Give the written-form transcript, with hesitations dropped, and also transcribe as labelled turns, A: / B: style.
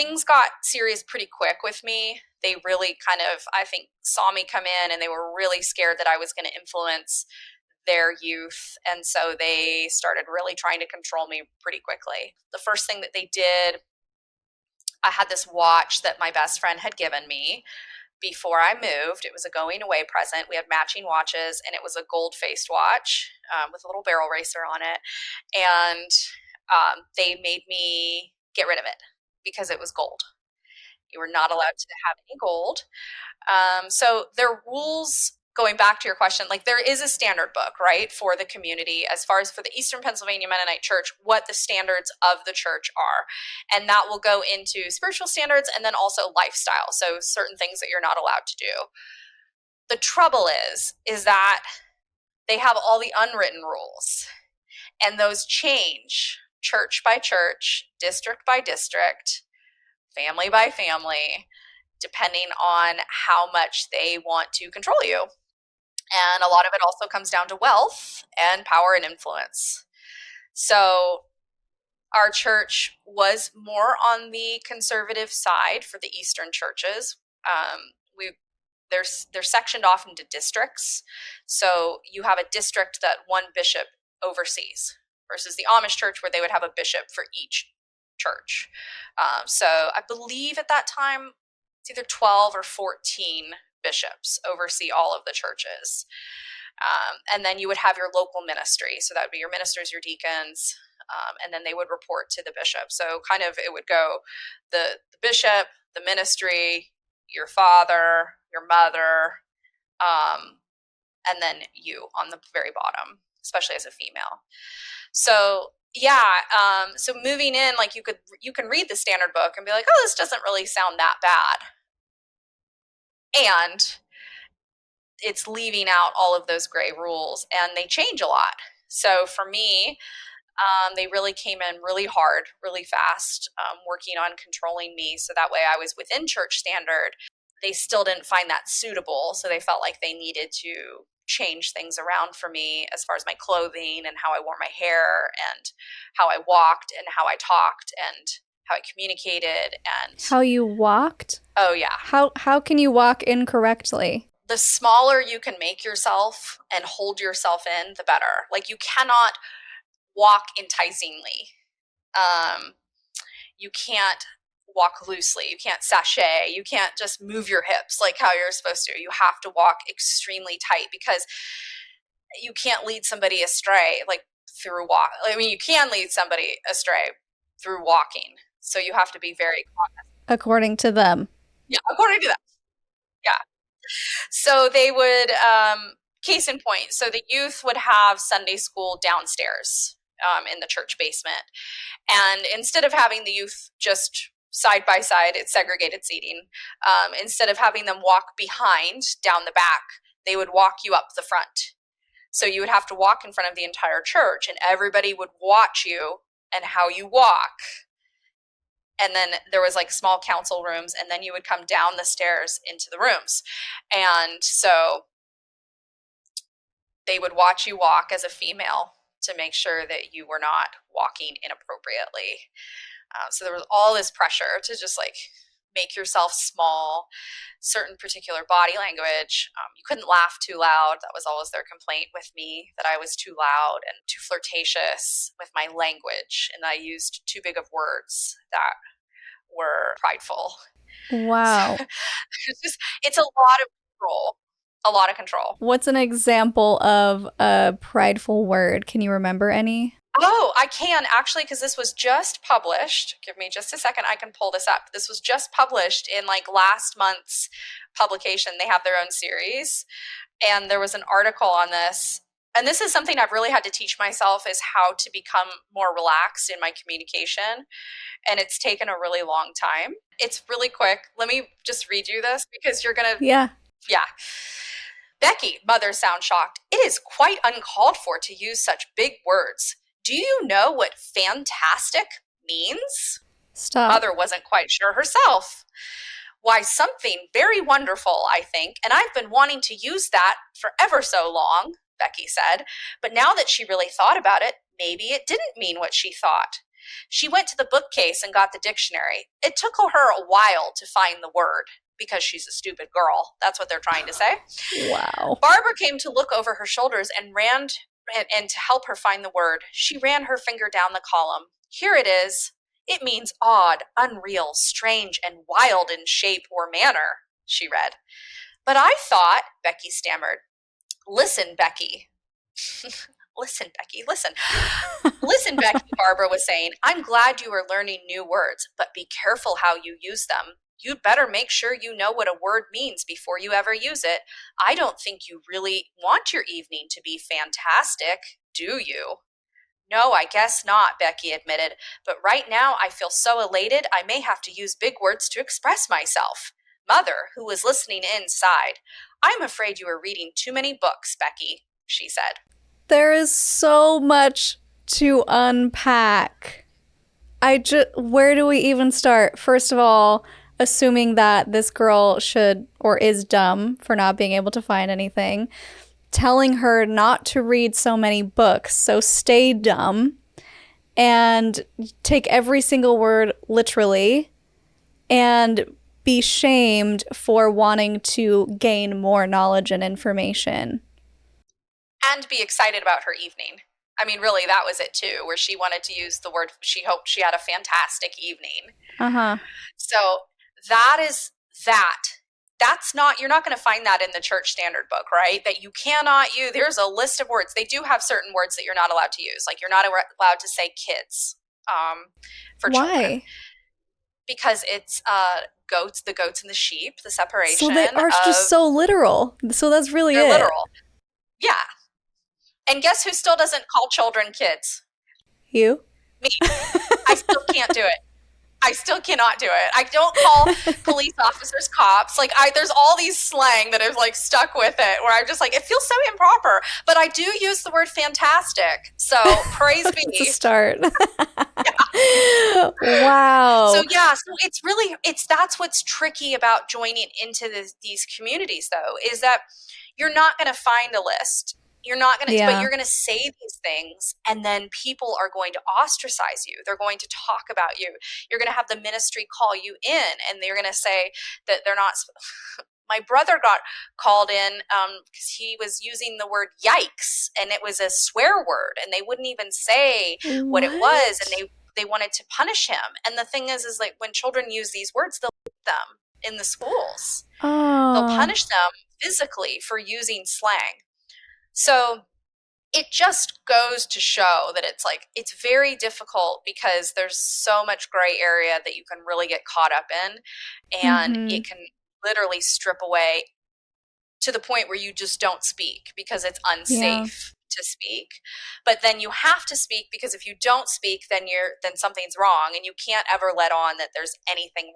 A: things got serious pretty quick with me. They really kind of, I think, saw me come in and they were really scared that I was going to influence their youth. And so they started really trying to control me pretty quickly. The first thing that they did, I had this watch that my best friend had given me before I moved. It was a going away present. We had matching watches, and it was a gold-faced watch with a little barrel racer on it. And they made me get rid of it because it was gold. You were not allowed to have any gold. So there are rules. Going back to your question, like there is a standard book, right, for the community as far as for the Eastern Pennsylvania Mennonite Church, what the standards of the church are. And that will go into spiritual standards and then also lifestyle. So certain things that you're not allowed to do. The trouble is that they have all the unwritten rules, and those change church by church, district by district, family by family, depending on how much they want to control you. And a lot of it also comes down to wealth and power and influence. So our church was more on the conservative side for the Eastern churches. They're sectioned off into districts. So you have a district that one bishop oversees versus the Amish church where they would have a bishop for each church. So I believe at that time, it's either 12 or 14 bishops oversee all of the churches. And then you would have your local ministry. So that would be your ministers, your deacons, and then they would report to the bishop. So kind of it would go the bishop, the ministry, your father, your mother, and then you on the very bottom, especially as a female. So yeah, so moving in, like you can read the standard book and be like, oh, this doesn't really sound that bad. And it's leaving out all of those gray rules, and they change a lot. So for me, they really came in really hard, really fast, working on controlling me. So that way I was within church standard. They still didn't find that suitable. So they felt like they needed to change things around for me as far as my clothing and how I wore my hair and how I walked and how I talked and how I communicated and
B: how you walked.
A: Oh yeah.
B: How can you walk incorrectly?
A: The smaller you can make yourself and hold yourself in, the better. Like you cannot walk enticingly. You can't walk loosely. You can't sashay. You can't just move your hips like how you're supposed to. You have to walk extremely tight because you can't lead somebody astray like through walk. I mean, you can lead somebody astray through walking. So you have to be very cognizant.
B: According to them.
A: Yeah, according to them. Yeah. So they would, case in point, so the youth would have Sunday school downstairs in the church basement. And instead of having the youth just side by side, it's segregated seating. Instead of having them walk behind down the back, they would walk you up the front. So you would have to walk in front of the entire church, and everybody would watch you and how you walk. And then there was like small council rooms, and then you would come down the stairs into the rooms. And so they would watch you walk as a female to make sure that you were not walking inappropriately. So there was all this pressure to just like make yourself small, certain particular body language. You couldn't laugh too loud. That was always their complaint with me, that I was too loud and too flirtatious with my language, and that I used too big of words that were prideful.
B: Wow.
A: So it's a lot of control. A lot of control.
B: What's an example of a prideful word? Can you remember any?
A: Oh, I can actually, because this was just published. Give me just a second. I can pull this up. This was just published in like last month's publication. They have their own series. And there was an article on this. And this is something I've really had to teach myself, is how to become more relaxed in my communication. And it's taken a really long time. It's really quick. Let me just read you this because you're going to.
B: Yeah.
A: Yeah. Becky, mother sound shocked. It is quite uncalled for to use such big words. Do you know what fantastic means?
B: Stop.
A: Mother wasn't quite sure herself. Why, something very wonderful, I think, and I've been wanting to use that for ever so long, Becky said. But now that she really thought about it, maybe it didn't mean what she thought. She went to the bookcase and got the dictionary. It took her a while to find the word because she's a stupid girl. That's what they're trying to say.
B: Wow.
A: Barbara came to look over her shoulders and to help her find the word. She ran her finger down the column. Here it is. It means odd, unreal, strange, and wild in shape or manner, she read. But I thought, Becky stammered. Listen, Becky. Listen, Becky, listen. Listen, Becky, Barbara was saying, I'm glad you are learning new words, but be careful how you use them. You'd better make sure you know what a word means before you ever use it. I don't think you really want your evening to be fantastic, do you? No, I guess not, Becky admitted. But right now I feel so elated I may have to use big words to express myself. Mother, who was listening in, sighed. I'm afraid you are reading too many books, Becky, she said.
B: There is so much to unpack. Where do we even start? First of all, assuming that this girl should or is dumb for not being able to find anything, telling her not to read so many books, so stay dumb and take every single word literally and be shamed for wanting to gain more knowledge and information.
A: And be excited about her evening. I mean, really, that was it too, where she wanted to use the word, she hoped she had a fantastic evening.
B: Uh-huh.
A: So that is that. That's not, you're not going to find that in the church standard book, right? That you cannot use, there's a list of words. They do have certain words that you're not allowed to use. Like you're not allowed to say kids for children.
B: Why?
A: Because it's the goats and the sheep, the
B: So
A: separation
B: they are just
A: of,
B: so literal. So that's really
A: they're
B: it.
A: literal. Yeah. And guess who still doesn't call children kids?
B: You?
A: Me. I still can't do it. I still cannot do it. I don't call police officers cops. Like there's all these slang that is like stuck with it where I'm just like, it feels so improper. But I do use the word fantastic. So praise be.
B: It's a start.
A: Yeah.
B: Wow.
A: So yeah, so that's what's tricky about joining into these communities though, is that you're not going to find a list. You're not going to, but you're going to say these things and then people are going to ostracize you. They're going to talk about you. You're going to have the ministry call you in and they're going to say that they're not. My brother got called in because he was using the word yikes and it was a swear word and they wouldn't even say what it was and they wanted to punish him. And the thing is like when children use these words, they'll put them in the schools.
B: Oh.
A: They'll punish them physically for using slang. So it just goes to show that it's very difficult because there's so much gray area that you can really get caught up in and it can literally strip away to the point where you just don't speak because it's unsafe to speak. But then you have to speak because if you don't speak then something's wrong and you can't ever let on that there's anything